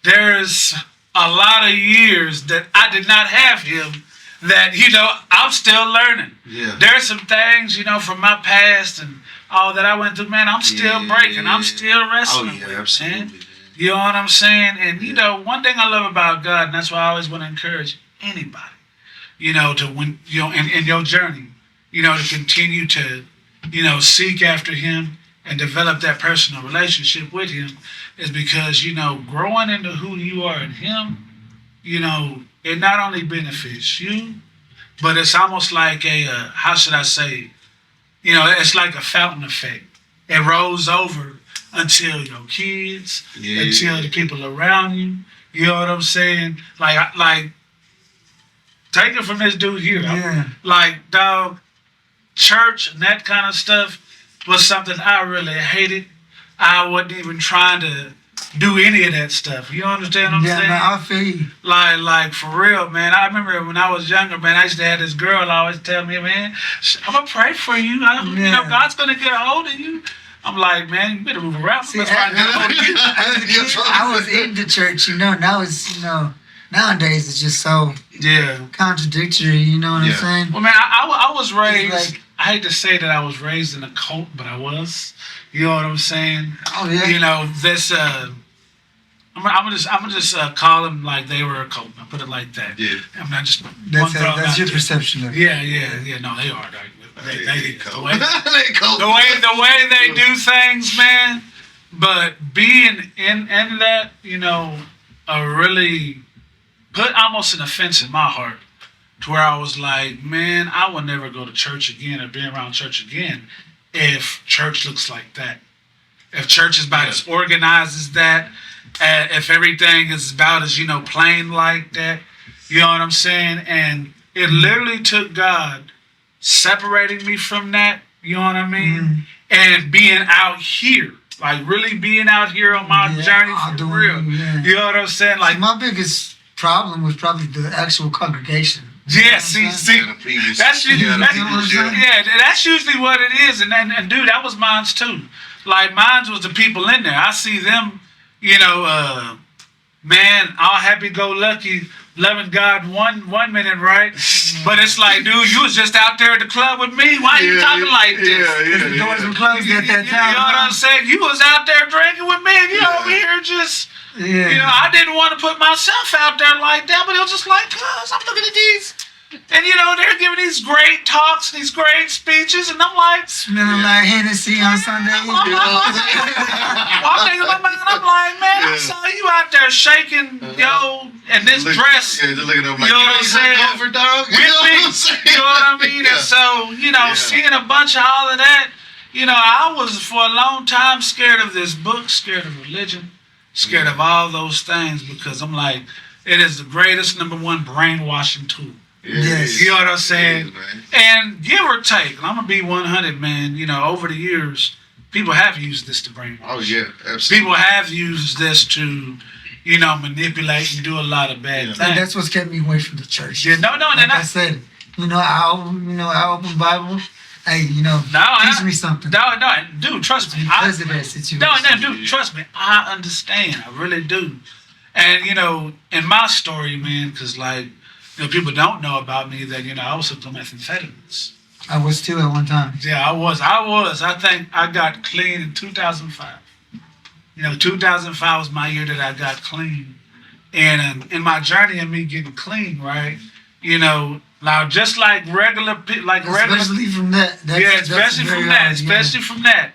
there's a lot of years that I did not have Him. That I'm still learning. Yeah. There's some things from my past and all that I went through, man. I'm still breaking. I'm still wrestling with it, absolutely. man. You know what I'm saying? And one thing I love about God, and that's why I always want to encourage anybody, to when in your journey, to continue to, seek after Him and develop that personal relationship with Him, is because growing into who you are in Him, it not only benefits you, but it's almost like how should I say, it's like a fountain effect. It rolls over until your kids, until the people around you. You know what I'm saying? Like, take it from this dude here. Yeah. Like, dog, church and that kind of stuff was something I really hated. I wasn't even trying to do any of that stuff. You understand what I'm saying? Yeah, I feel you. Like for real, man. I remember when I was younger, man, I used to have this girl always tell me, man, I'm going to pray for you. God's going to get a hold of you. I'm like, man, you better move around. See, as a kid, I was into church, now it's, nowadays it's just so contradictory, you know what I'm saying? Well, man, I was raised, like- I hate to say that I was raised in a cult, but I was. You know what I'm saying? Oh, yeah. This, I'm gonna just call them like they were a cult. I put it like that. Yeah. I'm not just That's your perception of it. Yeah. No, they are. They the way The way they do things, man. But being in that, really put almost an offense in my heart, to where I was like, man, I will never go to church again or be around church again if church looks like that. If church is about as organized as that, if everything is about as, plain like that, you know what I'm saying? And it literally took God separating me from that, you know what I mean? And being out here, like really being out here on my journey for real. Yeah. You know what I'm saying? Like, my biggest problem was probably the actual congregation. yeah, see, that's usually, that's usually what it is, and dude, that was mine's too. Like mine's was the people in there. I see them, man, all happy-go-lucky, loving God one minute, right? But it's like, dude, you was just out there at the club with me. Why are you talking like this? The doors were closed at that time. You know what I'm saying? You was out there drinking with me, and you over here just. Yeah. I didn't want to put myself out there like that, but it was just like, cuz I'm looking at these And they're giving these great talks, these great speeches, and I'm like, smelling like Hennessy on Sunday. I'm thinking in my mind, I'm like, man, I saw you out there shaking, and this dress. Yeah, just looking at them like, you know what I'm saying? Over, dog. You know what I mean? And so, seeing a bunch of all of that, I was for a long time scared of this book, scared of religion, scared of all those things, because I'm like, it is the greatest #1 brainwashing tool. Yes. You know what I'm saying? Man. And give or take, and I'm gonna be 100, man. Over the years, people have used this to brainwash. Oh yeah, absolutely. People have used this to, manipulate and do a lot of bad things. And that's what's kept me away from the church. Yeah, no, like I said, I open Bible. Hey, teach me something. No, dude, trust me. Because of that situation. No, dude, trust me. I understand. I really do. And in my story, man, because people don't know about me that I was hooked on methamphetamines. I was too at one time. Yeah, I was. I think I got clean in 2005. 2005 was my year that I got clean. And in my journey of me getting clean, right? Now just like regular, especially from that. Especially from that.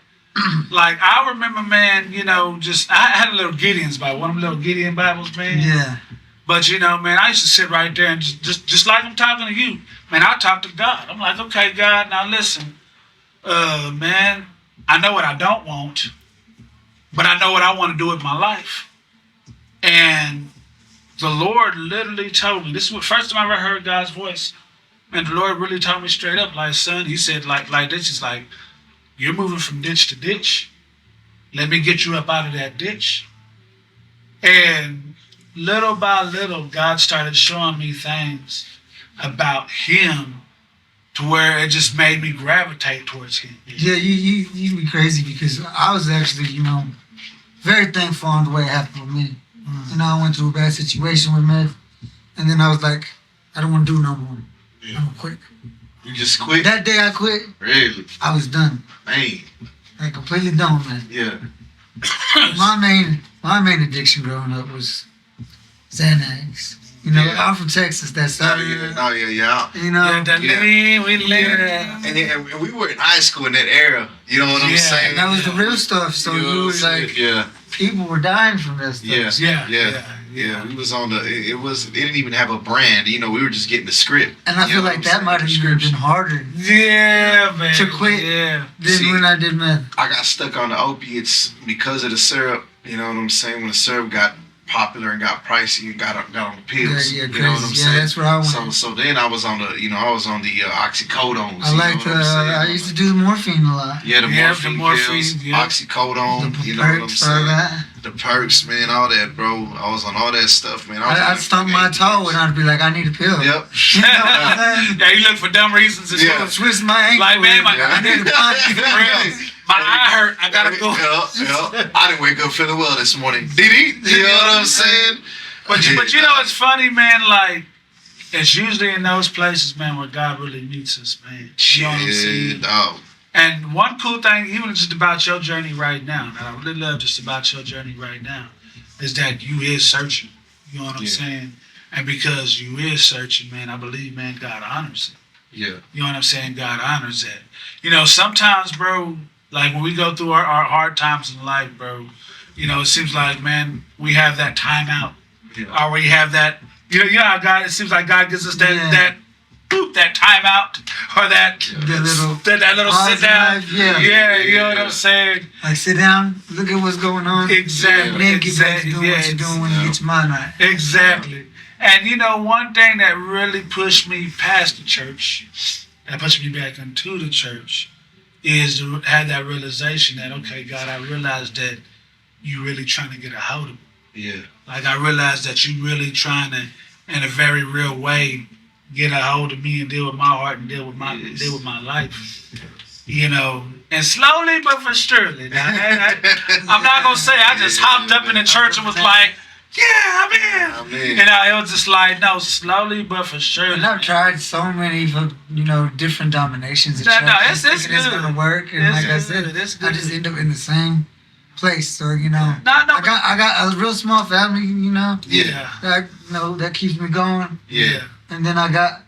Like I remember, man. I had a little Gideon's Bible, one of them little Gideon Bibles, man. Yeah. But man, I used to sit right there and just like I'm talking to you, man. I talk to God. I'm like, okay, God, now listen, man. I know what I don't want, but I know what I want to do with my life. And the Lord literally told me, this is the first time I ever heard God's voice. And the Lord really told me straight up, like, son, he said, like this is like, you're moving from ditch to ditch. Let me get you up out of that ditch. And little by little, God started showing me things about him to where it just made me gravitate towards him. Yeah, you be crazy because I was actually, very thankful on the way it happened with me. I went through a bad situation with meth, and then I was like, I don't want to do no more. Yeah. I'm gonna quit. You just quit? That day I quit. Really? I was done. Man. Like completely done, man. Yeah. my main addiction growing up was Xanax. I'm from Texas. That's yeah. We live. And we were in high school in that era. You know what I'm saying? That was the real stuff. So you were like, people were dying from that stuff. Yeah. We was on it didn't even have a brand. We were just getting the script. And I feel like that might have even been harder. Yeah, man. To quit. Yeah. Than when I did meth. I got stuck on the opiates because of the syrup. You know what I'm saying? When the syrup got popular and got pricey and got on the pills. Yeah, you know what I'm saying? That's where I went. So then I was on the oxycodones. I used to do the morphine a lot. Yeah, the morphine pills, oxycodone. The you know what I'm saying? That. The perks, man, all that, bro. I was on all that stuff, man. I'd stump my toe and I'd be like, I need a pill. Yep. You look for dumb reasons. Twist my ankle. Like, man, I need a punch. My eye hurt. I gotta go. I didn't wake up feeling well this morning. Did he? You know what I'm saying? But it's funny, man. Like, it's usually in those places, man, where God really meets us, man. You know what I'm saying? Dog. And one cool thing, even just about your journey right now, that I really love just about your journey right now, is that you is searching. You know what I'm saying? And because you is searching, man, I believe, man, God honors it. Yeah. You know what I'm saying? God honors that. Sometimes, bro, like when we go through our hard times in life, bro, it seems like, man, we have that time out. Yeah. Or we have that, how God, it seems like God gives us that time out or that little sit down. Yeah, you know what I'm saying? Like sit down, look at what's going on. Exactly. And then get back to doing what you're doing when you get your mind right. Exactly. And one thing that really pushed me past the church, that pushed me back into the church, is to have that realization that, okay, God, I realized that you really trying to get a hold of me. Yeah. Like I realized that you really trying to, in a very real way, get a hold of me and deal with my heart and deal with my life. And slowly but for surely. Now, I'm not gonna say I just hopped up in the church and was like, yeah, I'm in. It was just like, no, slowly but for surely. And I've tried so many, different dominations of church. No, it's good. It's gonna work, and like I said, I just end up in the same place. So I got a real small family. Yeah. That keeps me going. Yeah. And then I got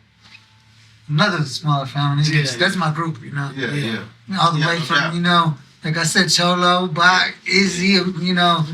another smaller family. Yeah. That's my group, you know. Yeah. All the Yeah, way no from, doubt. you know, like I said, Cholo, Bach, Izzy, you know,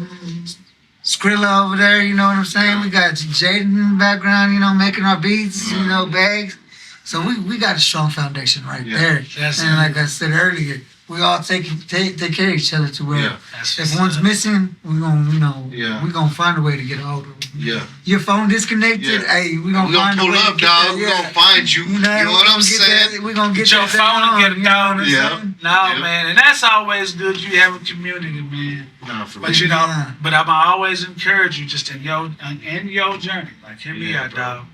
Skrilla over there, you know what I'm saying? We got Jaden in the background, you know, making our beats, you know, bags. So we got a strong foundation right there. That's And like I said earlier, we all take care of each other to where Yeah. if one's missing, we gonna, you know, Yeah. we gonna find a way to get a hold of them. Yeah. Your phone disconnected, Yeah. hey, we gonna We're find gonna a way pull to up, get dog. that, We're yeah. gonna find you. You know what I'm saying? We're gonna get Get your that phone and get it you know going. what I'm Yeah. saying? No, Yeah. man, and that's always good. You have a community, man. No, for But real. you know, Yeah. but I'm always encourage you just in your journey. Like hear me Yeah, out, bro. dog.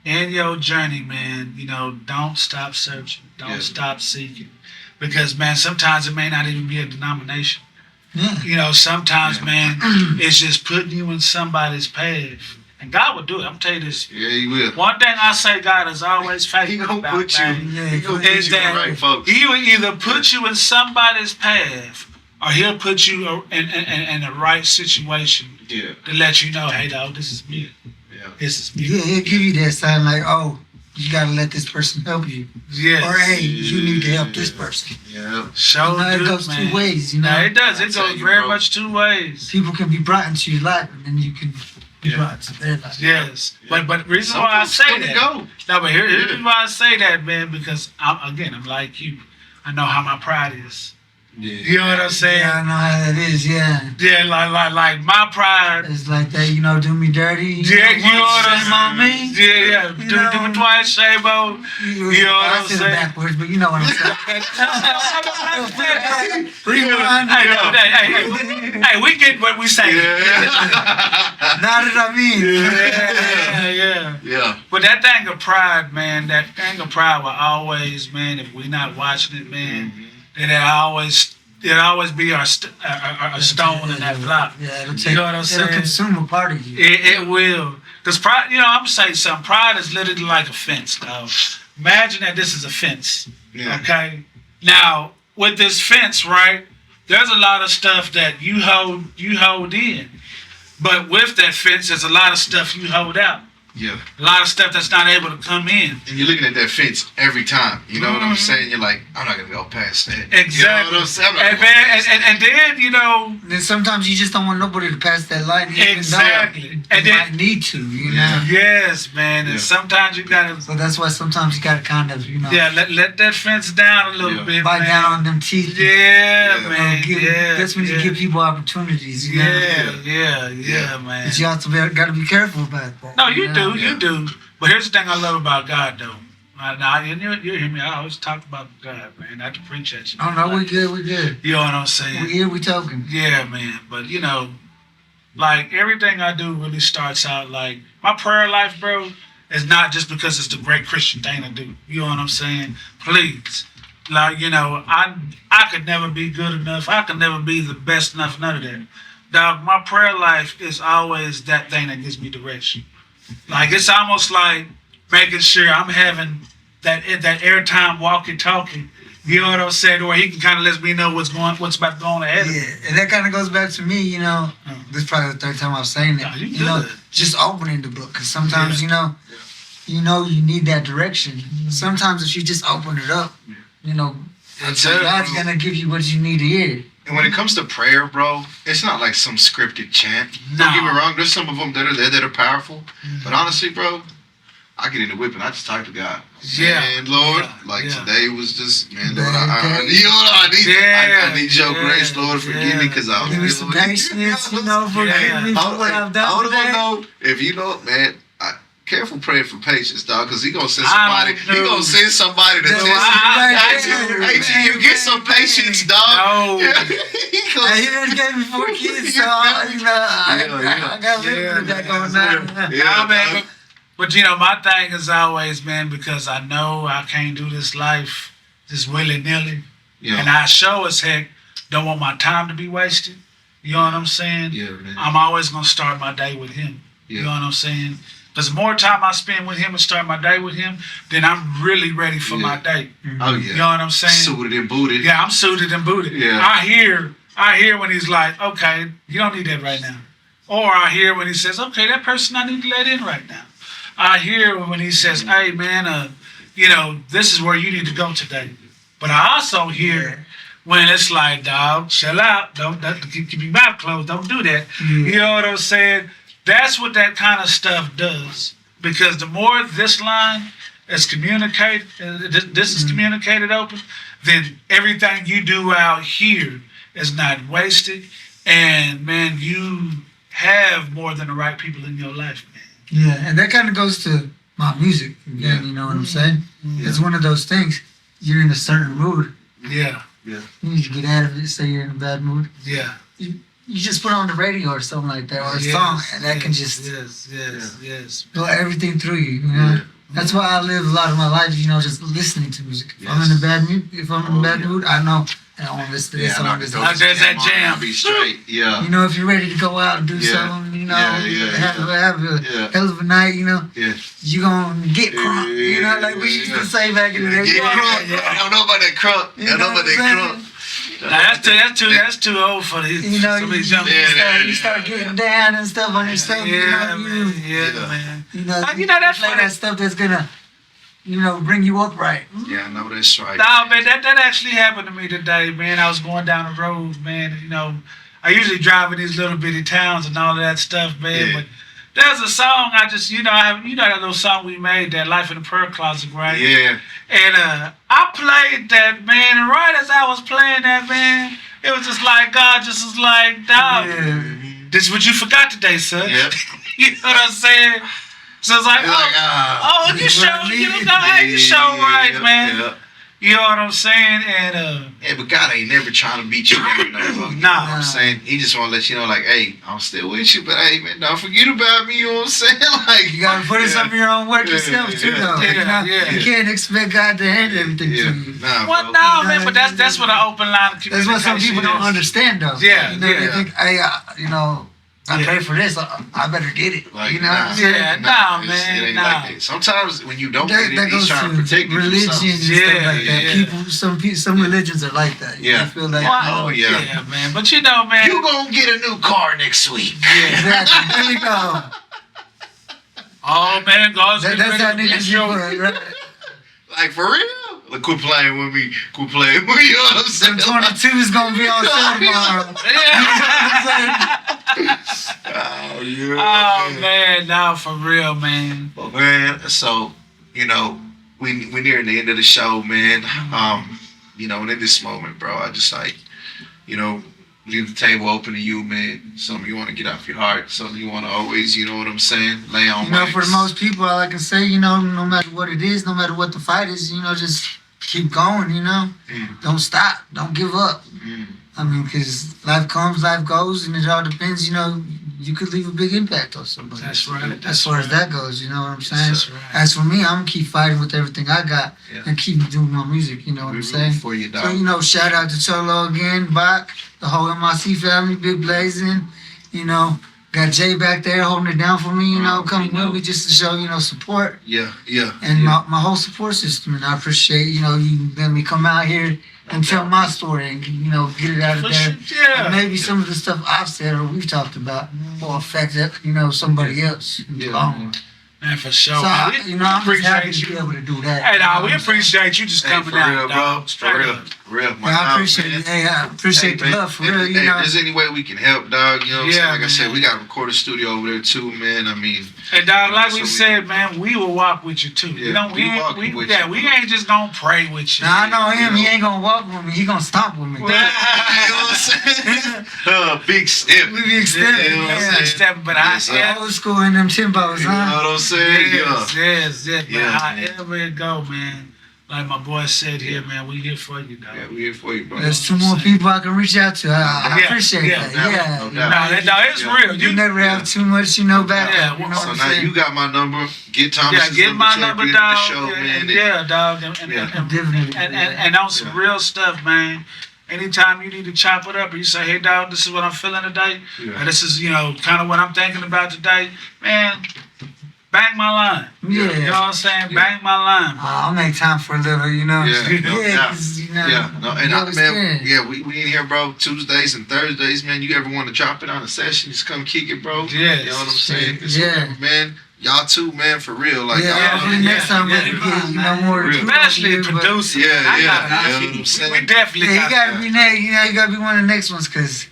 In your journey, man, you know, don't stop searching. Don't Yeah. stop seeking. Because man, sometimes it may not even be a denomination. Yeah. You know, sometimes, Yeah. man, it's just putting you in somebody's path. And God will do it. I'm tell you this. Yeah, he will. One thing I say God is always He faithful gonna about, put you. man, Yeah, He gonna put is you in the that right folks. he will either put you in somebody's path or he'll put you in the right situation Yeah. to let you know, hey, dog, this is me. Yeah. This is me. Yeah, he'll give you that sign like, oh, you gotta let this person help you. Yes. Or hey, you need to help this person. Yeah. Show You know, it do, goes man. two ways, you know. No, it does. I It tell goes you, very bro. much two ways. People can be brought into your life and then you can be Yeah. brought to their life. Yes. Yeah. But reason Some why I folks say gonna that. go. No, but here's Yeah. why I say that, man, because I'm like you. I know how my pride is. Yeah. You know what I'm saying? Yeah, I know how that is, yeah. Yeah, like my pride. It's like that, you know, do me dirty. Yeah, you know what I'm shame on me. Yeah. You Do know. it twice, shame on. You know what I I'm said it saying? backwards, but you know what I'm saying. Rewind. Hey, we get what we say. Now that I mean. Yeah. Yeah. But that thing of pride, man, that thing of pride will always, man, if we're not watching it, man, then it'll always be our stone in that block. Yeah, it'll You take, know what I'm saying? it'll consume a part of you. It will. Because pride, you know, I'm going to say something. Pride is literally like a fence, dog. Imagine that this is a fence. Yeah. Okay? Now, with this fence, right, there's a lot of stuff that you hold in. But with that fence, there's a lot of stuff you hold out. Yeah. A lot of stuff that's not able to come in. And you're looking at that fence every time. You know what I'm saying? You're like, I'm not gonna go past that. Exactly. You know what I'm saying? I'm not And, gonna go man, past and then, you know, Then sometimes you just don't want nobody to pass that line. Even exactly. Though And you then, might need to, you know. yes, man. And Yeah. sometimes you got to, So that's why sometimes you gotta kind of, you know, let that fence down a little Yeah. bit, bite man. down on them teeth. Yeah, Yeah. man. Give, that's when you give people opportunities, you know. Yeah, man. But you also gotta be careful about that. No, you know? do, you do. But here's the thing I love about God, though. Now, you hear me. I always talk about God, man. Not to preach at you. Oh no, we good, we good. You know what I'm saying? We here, we talking. Yeah, man. But you know, like everything I do really starts out like my prayer life, bro, is not just because it's the great Christian thing to do. You know what I'm saying? Please. Like, you know, I could never be good enough. I could never be the best enough, none of that. Dog, my prayer life is always that thing that gives me direction. Like it's almost like making sure I'm having that airtime walkie-talkie. You know what I'm saying? Where he can kind of let me know what's about to go on ahead of me. Yeah, and that kind of goes back to me, you know. This is probably the third time I was saying No, it. you You know, good. just opening the book, because sometimes you know you need that direction. Sometimes if you just open it up, you know, That's it, God's bro. gonna give you what you need to hear. And when it comes to prayer, bro, it's not like some scripted chant. Don't get me No. wrong. There's some of them that are there that are powerful. But honestly, bro, I get in the whip and I just talk to God. Yeah. Man, Lord, Yeah. like Yeah. today was just, man, That Lord, I day. need, you know, I need your Yeah. grace, Lord, forgive me because I was Give me dealing some with it. patience, you know, forgive me for what I've I done don't today. know if you know, man. Careful praying for patience, dog, because he gonna send I somebody. don't He know. gonna send somebody to That's test why you. I- Hey, G, you get some patience, dog. No. Yeah. He gonna He done gave me 4 kids, so you know, I got a little bit of that going on. Yeah, Nah, man, dog. but you know, my thing is always, man, because I know I can't do this life just willy-nilly. Yeah. And I sure as heck don't want my time to be wasted. You know what I'm saying? Yeah, man. I'm always going to start my day with him. Yeah. You know what I'm saying? Because the more time I spend with him and start my day with him, then I'm really ready for my day. Oh You yeah. know what I'm saying? Suited and booted. Yeah, I'm suited and booted. Yeah. I hear when he's like, okay, you don't need that right now. Or I hear when he says, okay, that person I need to let in right now. I hear when he says, hey man, you know, this is where you need to go today. But I also hear when it's like, dog, chill out. Don't keep your mouth closed. Don't do that. You know what I'm saying? That's what that kind of stuff does. Because the more this line is communicated, this is communicated open, then everything you do out here is not wasted. And man, you have more than the right people in your life, man. Yeah, and that kind of goes to my music again. You know what I'm saying? It's one of those things. You're in a certain mood. Yeah. You need to get out of it. Say you're in a bad mood. Yeah. You just put on the radio or something like that, or a song, and that can just blow everything through you. You know. That's why I live a lot of my life, you know, just listening to music. If I'm in a bad mood, I know I don't want to listen to this. I want to listen to there's that jam. Be straight. Yeah. You know, if you're ready to go out and do something, you know, have a hell of a night, you know, you gonna get crunk. You know, like we used to say back in the day. Get crunk. I don't know about that crunk. I know about that crunk. That's too old for these. You know, some of these young you start getting down and stuff on yourself. Man. You know, that's play that stuff that's gonna, you know, bring you up right. Yeah, I know that's right. Nah, man, that actually happened to me today, man. I was going down the road, man. You know, I usually drive in these little bitty towns and all of that stuff, man. But there's a song I just, that little song we made, that Life in the Prayer Closet, right? Yeah. And I played that, man, and right as I was playing that, man, it was just like, God just was like, dog, this is what you forgot today, son. Yep. You know what I'm saying? So it's like, you show right, man. Yeah. You know what I'm saying? And but God ain't never trying to beat you down, though. You know what I'm saying? He just want to let you know, like, hey, I'm still with you, but hey, man, don't forget about me. You know what I'm saying? Like, you gotta put in some of your own work yourself too, though. You can't expect God to hand everything to you. Man, but that's what an open line of communication is. That's what some people don't understand, though. Yeah, they think, hey, I paid for this. I better get it. Like, you know? man. It ain't like that. Sometimes when you don't get it, he's trying to protect you. Religion and stuff like that. Some religions are like that. Yeah. They feel like, yeah, man. But you know, man, you gonna get a new car next week. Yeah, exactly. There you go. Oh man, God's that's how niggas do it, right? Like for real. Like, quit playing with me. You know what I'm saying? Them 22's gonna be on sale tomorrow. Oh man, no, for real, man. But man, so we near the end of the show, man. And in this moment, bro, I just like, leave the table open to you, man. Something you want to get off your heart, something you want to always, you know what I'm saying, lay on. For the most people, all I can say, no matter what it is, no matter what the fight is, just keep going, Don't stop, don't give up. I mean, because life comes, life goes, and it all depends, you could leave a big impact on somebody. That's right. As far as that goes, you know what I'm saying? That's right. As for me, I'm going to keep fighting with everything I got and keep doing my music, you know what I'm saying? For you, dog. So, shout out to Cholo again, Bach, the whole MIC family, Big Blazing, got Jay back there holding it down for me, coming with me just to show, support. Yeah. And my whole support system, and I appreciate, you letting me come out here and tell my story and, get it out of there. Yeah. And maybe some of the stuff I've said or we've talked about will affect, somebody else in the long run. Man, for sure. So, man. I'm just happy to be able to do that. Hey, dog, we appreciate you just coming out, dog. Straight up. Real. I appreciate it. Hey, I appreciate the love, for real, If there's any way we can help, dog, you know what I'm saying? Like I said, we got a recording studio over there, too, man. I mean... Hey, dog, like we said, man, we will walk with you, too. Yeah, we ain't just gonna pray with you. Now, I know him. He ain't gonna walk with me. He gonna stomp with me. You know what I'm saying? Big step. We be extended. You know what I'm saying? But I old school in them timbos, You know what I'm saying? Yes. But Yeah, however it go, man. Like my boy said here, man, we here for you, dog. Yeah, we here for you, bro. There's two more people I can reach out to. I appreciate that. It's real. You never have too much, back. Yeah, so now you got my number. Get Thomas's get my number, dog. Show, man. Dog. And on some real stuff, man. Anytime you need to chop it up or you say, hey, dog, this is what I'm feeling today. Or this is, kind of what I'm thinking about today. Man, Bang my line. Yeah. You know what I'm saying? Bang my line. I'll make time for a little, you know. Yeah, no doubt. 'Cause, you know. Yeah, no, and you I, always man, can. yeah, we in here, bro. Tuesdays and Thursdays, man. You ever want to drop it on a session? Just come kick it, bro. Yes. You know what I'm saying? Just Yeah. remember, man. Y'all too, man, for real. Like, Yeah, y'all, hopefully next time we can get, you know, more. Real. Especially but- producing. Yeah, I yeah, gotta- you know what I'm saying? We definitely Yeah, got you gotta be next. You know, you gotta be one of the next ones, cause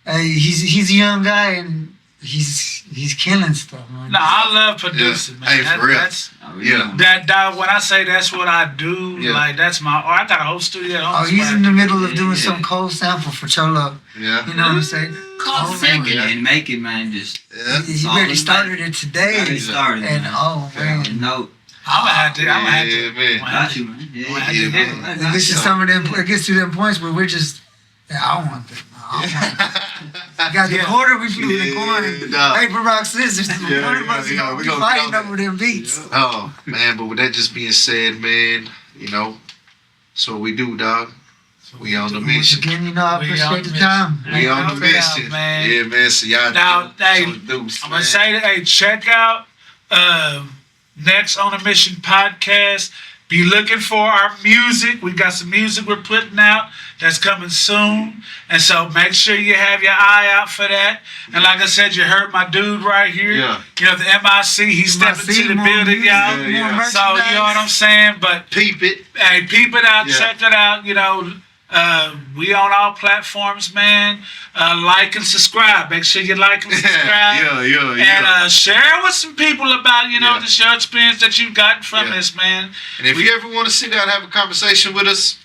he's a young guy and he's killing stuff, man. No, I love producing, Yeah. man. Hey, for real. That's, Yeah. that dog. When I say that's what I do, Yeah. like that's my. Oh, I got a whole studio. At home. Oh, he's in the middle of doing Yeah. some cold sample for Cholo. Yeah. You know what I'm saying? Call Oh, second yeah. and make it, man. Just Yeah. He all already in started it today. already started, And man. oh man, No, I'm gonna have to. I'm gonna have Yeah, to. man. got you, man. Yeah, Well, Yeah, yeah. man. it gets to some of them. It gets to them points where we're just. Yeah, I don't want that. I don't want that. Got the Yeah. quarter, we flew the Yeah, coin. nah. Paper, rock, scissors. The Yeah, one of us yeah, gonna we be gonna fighting count it. over them beats. Oh, man, but with that just being said, man, you know, that's what we do, dog. We on the Once mission. again, you know, I We on appreciate the the time. We on the Help it out, mission. man. Yeah, man. So y'all Now, hey, some deuce, I'm man. gonna say that. Hey, check out next on a Mission podcast. Be looking for our music. We got some music we're putting out that's coming soon, and so make sure you have your eye out for that. And like I said, you heard my dude right here. Yeah. You know the MIC. He's stepping to the more building, music, y'all. Yeah, yeah. more So you know what I'm merchandise. saying. But Peep it. hey, peep it out, Yeah. check it out. You know, we on all platforms, man. Like and subscribe. Make sure you like and subscribe. Yeah. And share with some people about, you know, Yeah. the your experience that you've gotten from Yeah. this, man. And if you ever want to sit down and have a conversation with us,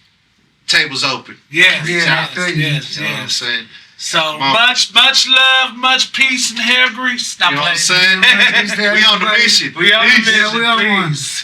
table's open. Yes, Yeah, yes, I feel you. yes, You know what I'm yes. saying? So Come on. much love, much peace and hair grease. Now You know what I'm playing. saying? We on the mission. We on the Peace. mission. we on one. Peace.